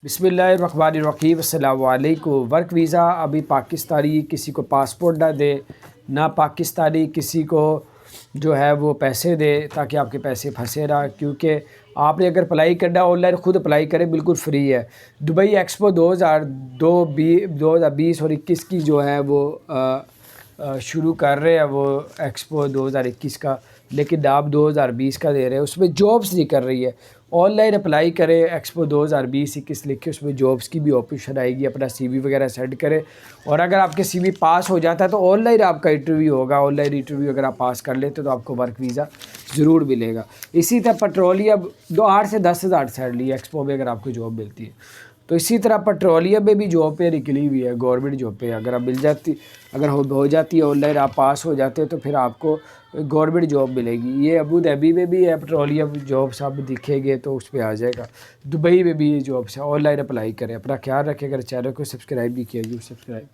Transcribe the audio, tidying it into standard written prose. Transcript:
बिस्मिल्लाहिर्रहमानिर्रहीम अस्सलाम वालेकुम। वर्क वीज़ा अभी पाकिस्तानी किसी को पासपोर्ट ना दे, ना पाकिस्तानी किसी को जो है वो पैसे दे ताकि आपके पैसे फंसे ना, क्योंकि आपने अगर अप्लाई करना ऑनलाइन खुद अप्लाई करें, बिल्कुल फ्री है। दुबई एक्सपो 2020 और 21 की जो है वो शुरू कर रहे हैं वो एक्सपो 2021 का, लेकिन नाम 2020 का दे रहे हैं। उसमें जॉब्स नहीं कर रही है। ऑनलाइन अप्लाई करें, एक्सपो 2020-21 लिखे, उसमें जॉब्स की भी ऑप्शन आएगी। अपना सीवी वगैरह सेंड करें, और अगर आपके सीवी पास हो जाता है तो ऑनलाइन आपका इंटरव्यू होगा। ऑनलाइन इंटरव्यू अगर आप पास कर लेते तो आपको वर्क वीज़ा ज़रूर मिलेगा। इसी तरह पेट्रोलियम 8 से 10 हज़ार सैलरी एक्सपो में अगर आपको जॉब मिलती है। तो इसी तरह पेट्रोलियम में भी जॉबें निकली हुई है, गवर्नमेंट जॉबें अगर आप मिल जाती, अगर हो जाती है ऑनलाइन, आप पास हो जाते हो तो फिर आपको गवर्नमेंट जॉब मिलेगी। ये अबू धाबी में भी है पेट्रोलियम जॉब्स, आप दिखेंगे तो उस पर आ जाएगा। दुबई में भी ये जॉब्स है। ऑनलाइन अप्लाई करें। अपना ख्याल रखें। अगर चैनल को सब्सक्राइब नहीं किया, सब्सक्राइब करें।